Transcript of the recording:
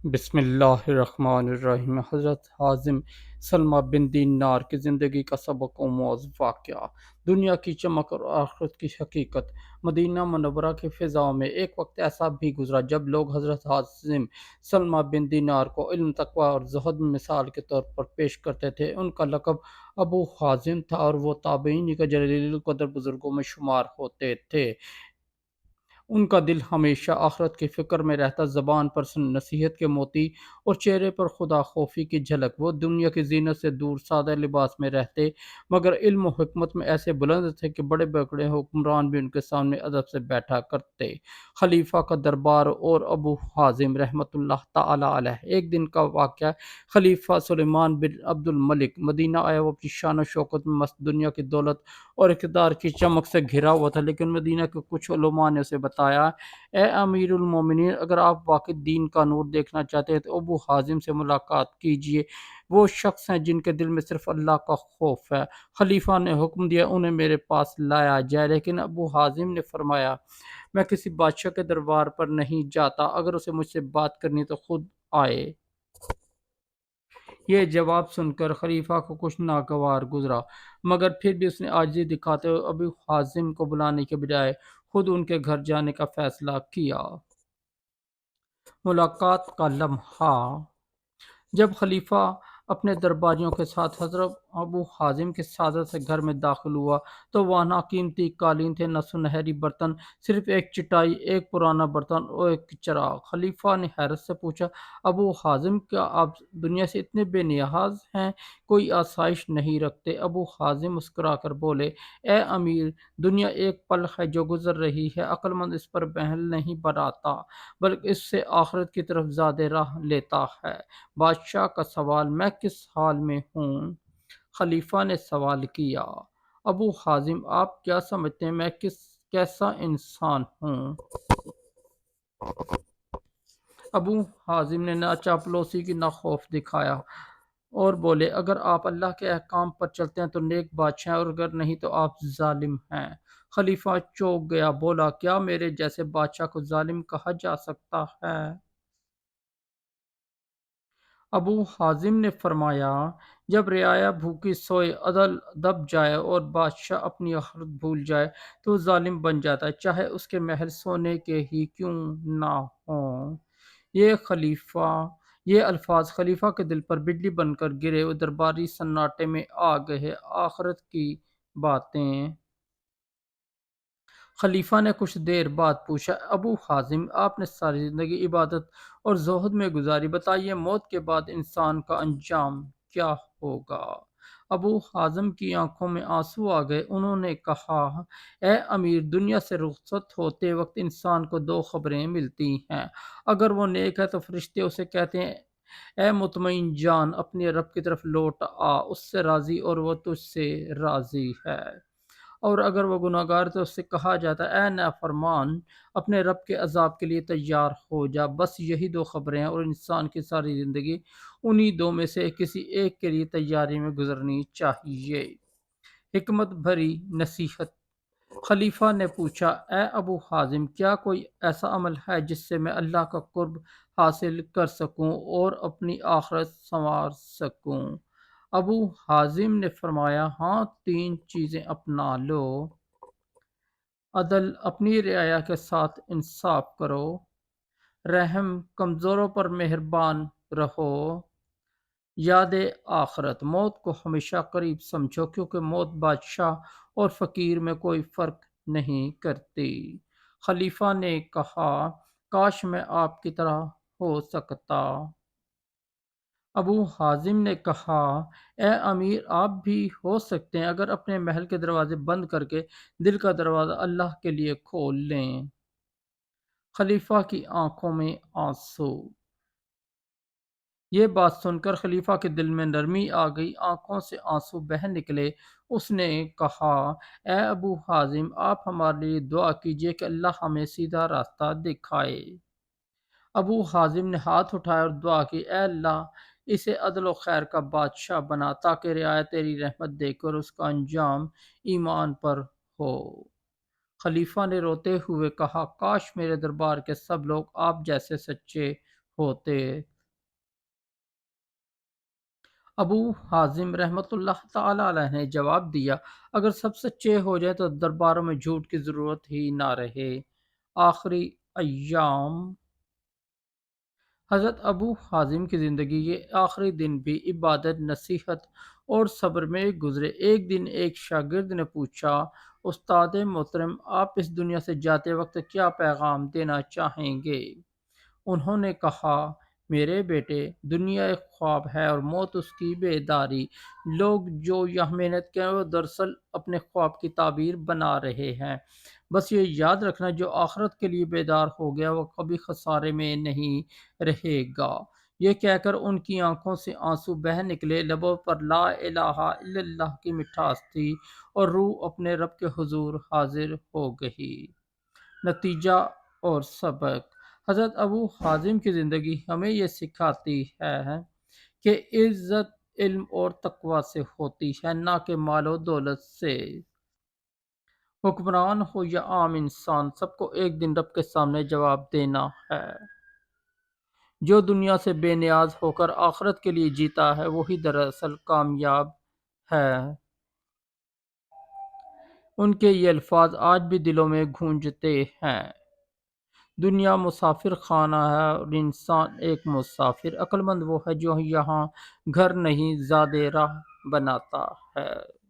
بسم اللہ الرحمن الرحیم۔ حضرت حازم سلمہ بن دینار کی زندگی کا سبق آموز واقعہ، دنیا کی چمک اور آخرت کی حقیقت۔ مدینہ منورہ کی فضاؤں میں ایک وقت ایسا بھی گزرا جب لوگ حضرت حازم سلمہ بن دینار کو علم، تقوی اور زہد میں مثال کے طور پر پیش کرتے تھے۔ ان کا لقب ابو حازم تھا اور وہ تابعین کے جلیل القدر بزرگوں میں شمار ہوتے تھے۔ ان کا دل ہمیشہ آخرت کی فکر میں رہتا، زبان پر نصیحت کے موتی اور چہرے پر خدا خوفی کی جھلک۔ وہ دنیا کی زینت سے دور سادہ لباس میں رہتے، مگر علم و حکمت میں ایسے بلند تھے کہ بڑے بڑے حکمران بھی ان کے سامنے ادب سے بیٹھا کرتے۔ خلیفہ کا دربار اور ابو حازم رحمۃ اللہ تعالی علیہ۔ ایک دن کا واقعہ، خلیفہ سلیمان بن عبد الملک مدینہ آیا۔ وہ اپنی شان و شوکت میں مست، دنیا کی دولت اور اقتدار کی چمک سے گھرا ہوا تھا، لیکن مدینہ کے کچھ علماء نے اسے بتایا، اے امیر المومنین، اگر آپ واقعی دین کا نور دیکھنا چاہتے ہیں تو ابو حازم سے ملاقات کیجئے۔ وہ شخص ہیں جن کے دل میں صرف اللہ کا خوف ہے۔ خلیفہ نے حکم دیا انہیں میرے پاس لایا جائے، لیکن ابو حازم نے فرمایا، میں کسی بادشاہ کے دربار پر نہیں جاتا، اگر اسے مجھ سے بات کرنی تو خود آئے۔ یہ جواب سن کر خلیفہ کو کچھ ناگوار گزرا، مگر پھر بھی اس نے عاجزی دکھاتے ہوئے ابو حازم کو بلانے کے بجائے خود ان کے گھر جانے کا فیصلہ کیا۔ ملاقات کا لمحہ، جب خلیفہ اپنے درباریوں کے ساتھ حضرت ابو حازم کی سعادت سے گھر میں داخل ہوا تو وہاں نہ قیمتی قالین تھے، نہ سنہری برتن، صرف ایک چٹائی، ایک پرانا برتن اور ایک چراغ۔ خلیفہ نے حیرت سے پوچھا، ابو حازم، کیا آپ دنیا سے اتنے بے نیاز ہیں، کوئی آسائش نہیں رکھتے؟ ابو حازم مسکرا کر بولے، اے امیر، دنیا ایک پل ہے جو گزر رہی ہے، عقل مند اس پر محل نہیں بناتا بلکہ اس سے آخرت کی طرف زیادہ راہ لیتا ہے۔ بادشاہ کا سوال، میں کس حال میں ہوں؟ خلیفہ نے سوال کیا، ابو حازم، آپ کیا سمجھتے ہیں میں کیسا انسان ہوں؟ ابو حازم نے نہ چاپلوسی کی نہ خوف دکھایا اور بولے، اگر آپ اللہ کے احکام پر چلتے ہیں تو نیک بادشاہ ہیں، اور اگر نہیں تو آپ ظالم ہیں۔ خلیفہ چونک گیا، بولا، کیا میرے جیسے بادشاہ کو ظالم کہا جا سکتا ہے؟ ابو حازم نے فرمایا، جب رعایا بھوکی سوئے، عدل دب جائے اور بادشاہ اپنی آخرت بھول جائے تو وہ ظالم بن جاتا ہے، چاہے اس کے محل سونے کے ہی کیوں نہ ہوں۔ یہ الفاظ خلیفہ کے دل پر بجلی بن کر گرے، وہ درباری سناٹے میں آ گئے۔ آخرت کی باتیں۔ خلیفہ نے کچھ دیر بعد پوچھا، ابو حازم، آپ نے ساری زندگی عبادت اور زہد میں گزاری، بتائیے موت کے بعد انسان کا انجام کیا ہوگا؟ ابو حازم کی آنکھوں میں آنسو آ گئے۔ انہوں نے کہا، اے امیر، دنیا سے رخصت ہوتے وقت انسان کو دو خبریں ملتی ہیں۔ اگر وہ نیک ہے تو فرشتے اسے کہتے ہیں، اے مطمئن جان، اپنے رب کی طرف لوٹ آ، اس سے راضی اور وہ تجھ سے راضی ہے۔ اور اگر وہ گناہ گار تو اس سے کہا جاتا ہے، اے نافرمان، اپنے رب کے عذاب کے لیے تیار ہو جا۔ بس یہی دو خبریں ہیں اور انسان کی ساری زندگی انہی دو میں سے کسی ایک کے لیے تیاری میں گزرنی چاہیے۔ حکمت بھری نصیحت۔ خلیفہ نے پوچھا، اے ابو حازم، کیا کوئی ایسا عمل ہے جس سے میں اللہ کا قرب حاصل کر سکوں اور اپنی آخرت سنوار سکوں؟ ابو حازم نے فرمایا، ہاں، تین چیزیں اپنا لو۔ عدل، اپنی رعایا کے ساتھ انصاف کرو۔ رحم، کمزوروں پر مہربان رہو۔ یاد آخرت، موت کو ہمیشہ قریب سمجھو، کیونکہ موت بادشاہ اور فقیر میں کوئی فرق نہیں کرتی۔ خلیفہ نے کہا، کاش میں آپ کی طرح ہو سکتا۔ ابو حازم نے کہا، اے امیر، آپ بھی ہو سکتے ہیں اگر اپنے محل کے دروازے بند کر کے دل کا دروازہ اللہ کے لیے کھول لیں۔ خلیفہ کی آنکھوں میں آنسو۔ یہ بات سن کر خلیفہ کے دل میں نرمی آ گئی، آنکھوں سے آنسو بہہ نکلے۔ اس نے کہا، اے ابو حازم، آپ ہمارے لیے دعا کیجئے کہ اللہ ہمیں سیدھا راستہ دکھائے۔ ابو حازم نے ہاتھ اٹھائے اور دعا کی، اے اللہ، اسے عدل و خیر کا بادشاہ بنا تاکہ رعایا تیری رحمت دیکھ کر اس کا انجام ایمان پر ہو۔ خلیفہ نے روتے ہوئے کہا، کاش میرے دربار کے سب لوگ آپ جیسے سچے ہوتے۔ ابو حازم رحمۃ اللہ تعالی علیہ نے جواب دیا، اگر سب سچے ہو جائے تو درباروں میں جھوٹ کی ضرورت ہی نہ رہے۔ آخری ایام، حضرت ابو حازم کی زندگی کے آخری دن بھی عبادت، نصیحت اور صبر میں گزرے۔ ایک دن ایک شاگرد نے پوچھا، استاد محترم، آپ اس دنیا سے جاتے وقت کیا پیغام دینا چاہیں گے؟ انہوں نے کہا، میرے بیٹے، دنیا ایک خواب ہے اور موت اس کی بیداری۔ لوگ جو یہاں محنت کریں وہ دراصل اپنے خواب کی تعبیر بنا رہے ہیں۔ بس یہ یاد رکھنا، جو آخرت کے لیے بیدار ہو گیا وہ کبھی خسارے میں نہیں رہے گا۔ یہ کہہ کر ان کی آنکھوں سے آنسو بہہ نکلے، لبوں پر لا الہ الا اللہ کی مٹھاس تھی اور روح اپنے رب کے حضور حاضر ہو گئی۔ نتیجہ اور سبق: حضرت ابو حازم کی زندگی ہمیں یہ سکھاتی ہے کہ عزت علم اور تقوی سے ہوتی ہے، نہ کہ مال و دولت سے۔ حکمران ہو یا عام انسان، سب کو ایک دن رب کے سامنے جواب دینا ہے۔ جو دنیا سے بے نیاز ہو کر آخرت کے لیے جیتا ہے وہی دراصل کامیاب ہے۔ ان کے یہ الفاظ آج بھی دلوں میں گونجتے ہیں۔ دنیا مسافر خانہ ہے اور انسان ایک مسافر۔ عقل مند وہ ہے جو یہاں گھر نہیں، زاد راہ بناتا ہے۔